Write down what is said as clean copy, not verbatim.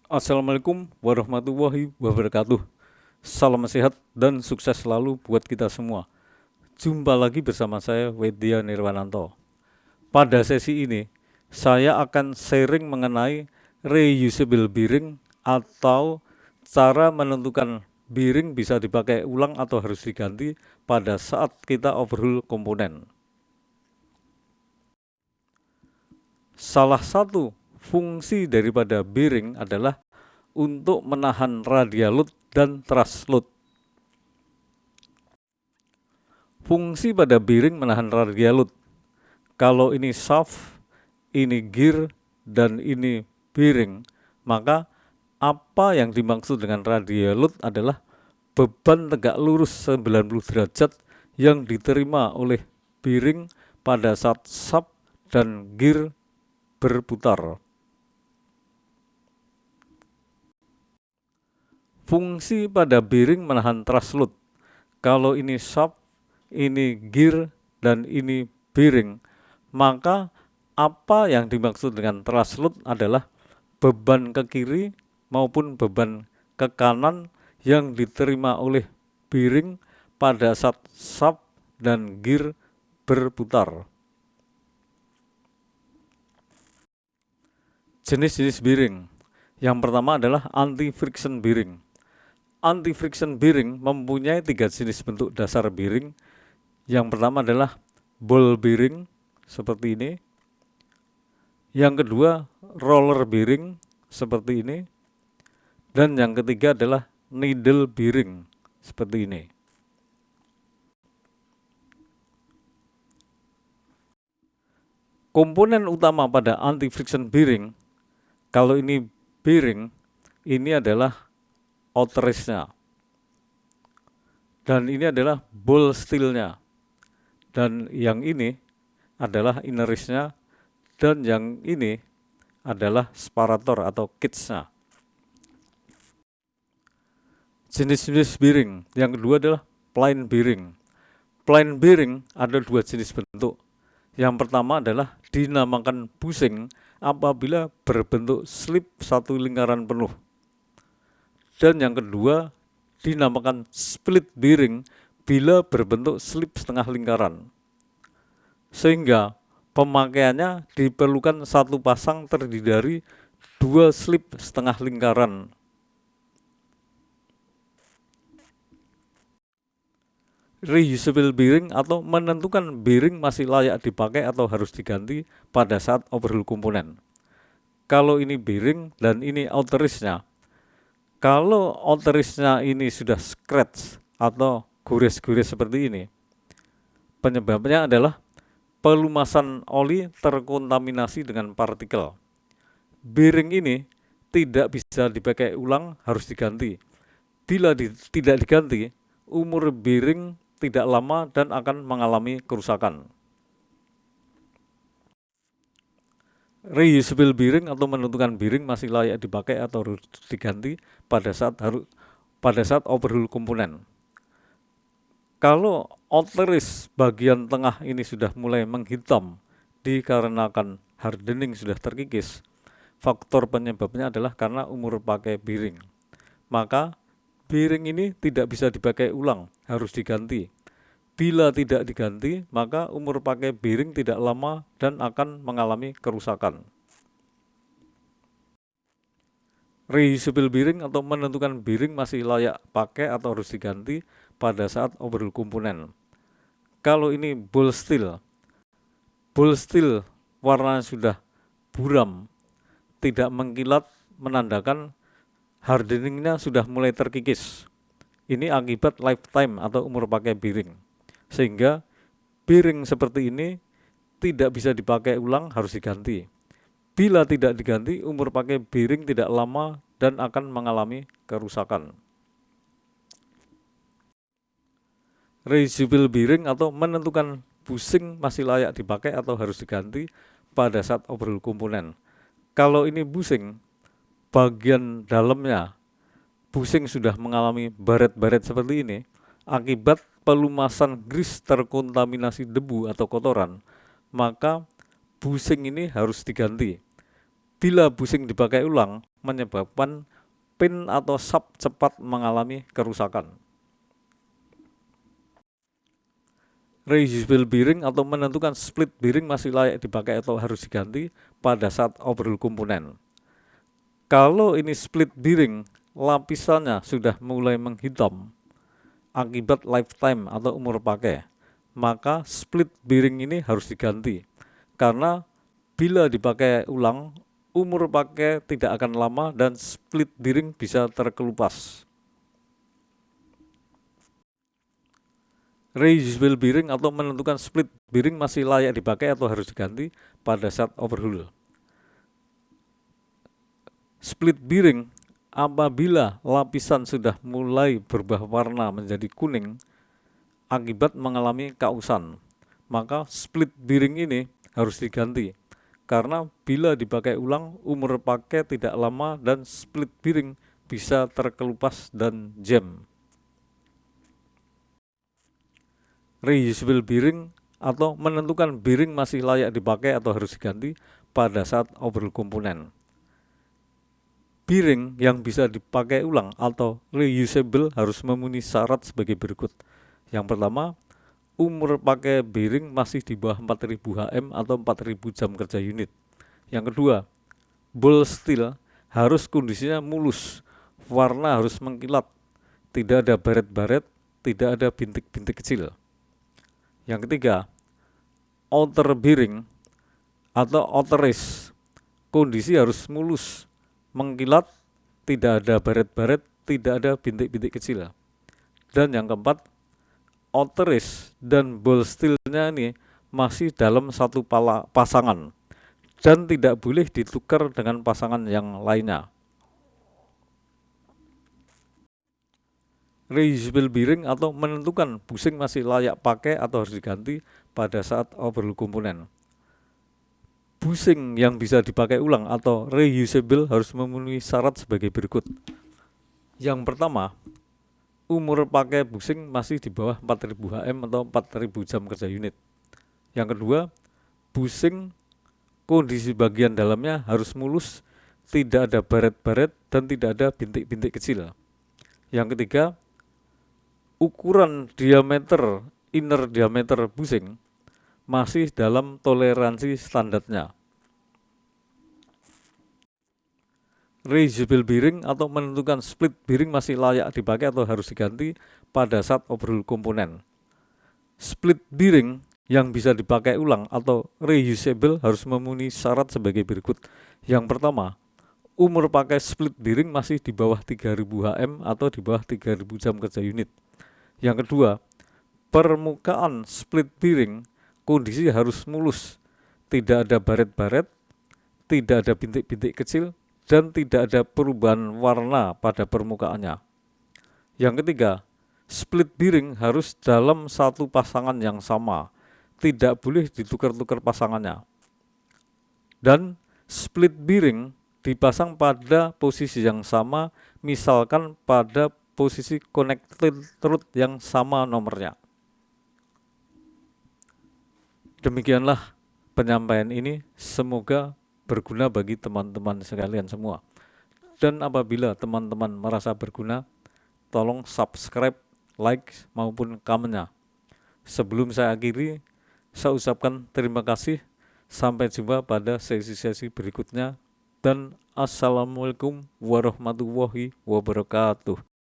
Assalamualaikum warahmatullahi wabarakatuh. Salam sehat dan sukses selalu buat kita semua. Jumpa lagi bersama saya Wedya Nirwananto. Pada sesi ini, saya akan sharing mengenai reusable bearing atau cara menentukan bearing bisa dipakai ulang atau harus diganti pada saat kita overhaul komponen. Salah satu fungsi daripada bearing adalah untuk menahan radial load dan thrust load. Fungsi pada bearing menahan radial load. Kalau ini shaft, ini gear, dan ini bearing, maka apa yang dimaksud dengan radial load adalah beban tegak lurus 90 derajat yang diterima oleh bearing pada saat shaft dan gear berputar. Fungsi pada bearing menahan thrust load. Kalau ini shaft, ini gear, dan ini bearing, maka apa yang dimaksud dengan thrust load adalah beban ke kiri maupun beban ke kanan yang diterima oleh bearing pada saat shaft dan gear berputar. Jenis-jenis bearing. Yang pertama adalah anti-friction bearing. Anti-friction bearing mempunyai 3 jenis bentuk dasar bearing. Yang pertama adalah ball bearing seperti ini. Yang kedua roller bearing seperti ini. Dan yang ketiga adalah needle bearing seperti ini. Komponen utama pada anti-friction bearing, kalau ini bearing, ini adalah outer race-nya. Dan ini adalah ball steel-nya. Dan yang ini adalah inner race-nya. Dan yang ini adalah separator atau kits-nya. Jenis-jenis bearing. Yang kedua adalah plain bearing. Plain bearing ada 2 jenis bentuk. Yang pertama adalah dinamakan bushing apabila berbentuk slip satu lingkaran penuh. Dan yang kedua dinamakan split bearing bila berbentuk slip setengah lingkaran. Sehingga pemakaiannya diperlukan satu pasang terdiri dari 2 slip setengah lingkaran. Reusable bearing atau menentukan bearing masih layak dipakai atau harus diganti pada saat overhaul komponen. Kalau ini bearing dan ini outer race-nya. Kalau outer race-nya ini sudah scratch atau gores-gores seperti ini, penyebabnya adalah pelumasan oli terkontaminasi dengan partikel. Bearing ini tidak bisa dipakai ulang, harus diganti. Bila tidak diganti, umur bearing tidak lama dan akan mengalami kerusakan. Reusable bearing atau menentukan bearing masih layak dipakai atau harus diganti pada saat overhaul komponen. Kalau outer race bagian tengah ini sudah mulai menghitam dikarenakan hardening sudah terkikis, faktor penyebabnya adalah karena umur pakai bearing. Maka bearing ini tidak bisa dipakai ulang, harus diganti. Bila tidak diganti, maka umur pakai bearing tidak lama dan akan mengalami kerusakan. Reusable bearing atau menentukan bearing masih layak pakai atau harus diganti pada saat overhaul komponen. Kalau ini ball steel warnanya sudah buram, tidak mengkilat, menandakan hardeningnya sudah mulai terkikis. Ini akibat lifetime atau umur pakai bearing. Sehingga bearing seperti ini tidak bisa dipakai ulang, harus diganti. Bila tidak diganti, umur pakai bearing tidak lama dan akan mengalami kerusakan. Reusable bearing atau menentukan bushing masih layak dipakai atau harus diganti pada saat overhaul komponen. Kalau ini bushing, bagian dalamnya bushing sudah mengalami baret-baret seperti ini akibat pelumasan grease terkontaminasi debu atau kotoran, maka bushing ini harus diganti. Bila busing dipakai ulang, menyebabkan pin atau sub cepat mengalami kerusakan. Reusable bearing atau menentukan split bearing masih layak dipakai atau harus diganti pada saat overhaul komponen. Kalau ini split bearing, lapisannya sudah mulai menghitam akibat lifetime atau umur pakai, maka split bearing ini harus diganti. Karena bila dipakai ulang, umur pakai tidak akan lama dan split bearing bisa terkelupas. Reusable bearing atau menentukan split bearing masih layak dipakai atau harus diganti pada saat overhaul. Split bearing apabila lapisan sudah mulai berubah warna menjadi kuning akibat mengalami kausan, maka split bearing ini harus diganti. Karena bila dipakai ulang, umur pakai tidak lama dan split bearing bisa terkelupas dan jam. Reusable bearing atau menentukan bearing masih layak dipakai atau harus diganti pada saat overhaul komponen. Bearing yang bisa dipakai ulang atau reusable harus memenuhi syarat sebagai berikut. Yang pertama, umur pakai bearing masih di bawah 4000 HM atau 4000 jam kerja unit. Yang kedua, ball steel harus kondisinya mulus, warna harus mengkilat, tidak ada baret-baret, tidak ada bintik-bintik kecil. Yang ketiga, outer bearing atau outer race, kondisi harus mulus, mengkilat, tidak ada baret-baret, tidak ada bintik-bintik kecil. Dan yang keempat, outer race dan ball steel-nya ini masih dalam satu pasangan dan tidak boleh ditukar dengan pasangan yang lainnya. Reusable bearing atau menentukan busing masih layak pakai atau harus diganti pada saat overhaul komponen. Busing yang bisa dipakai ulang atau reusable harus memenuhi syarat sebagai berikut. Yang pertama, umur pakai busing masih di bawah 4000 HM atau 4000 jam kerja unit. Yang kedua, busing kondisi bagian dalamnya harus mulus, tidak ada baret-baret dan tidak ada bintik-bintik kecil. Yang ketiga, ukuran diameter, inner diameter busing masih dalam toleransi standarnya. Reusable bearing atau menentukan split bearing masih layak dipakai atau harus diganti pada saat overhaul komponen. Split bearing yang bisa dipakai ulang atau reusable harus memenuhi syarat sebagai berikut. Yang pertama, umur pakai split bearing masih di bawah 3000 HM atau di bawah 3000 jam kerja unit. Yang kedua, permukaan split bearing kondisi harus mulus, tidak ada baret-baret, tidak ada bintik-bintik kecil, dan tidak ada perubahan warna pada permukaannya. Yang ketiga, split bearing harus dalam satu pasangan yang sama, tidak boleh ditukar-tukar pasangannya. Dan split bearing dipasang pada posisi yang sama, misalkan pada posisi connected root yang sama nomornya. Demikianlah penyampaian ini, semoga berguna bagi teman-teman sekalian semua. Dan apabila teman-teman merasa berguna, tolong subscribe, like maupun komennya. Sebelum saya akhiri, saya ucapkan terima kasih. Sampai jumpa pada sesi-sesi berikutnya dan assalamualaikum warahmatullahi wabarakatuh.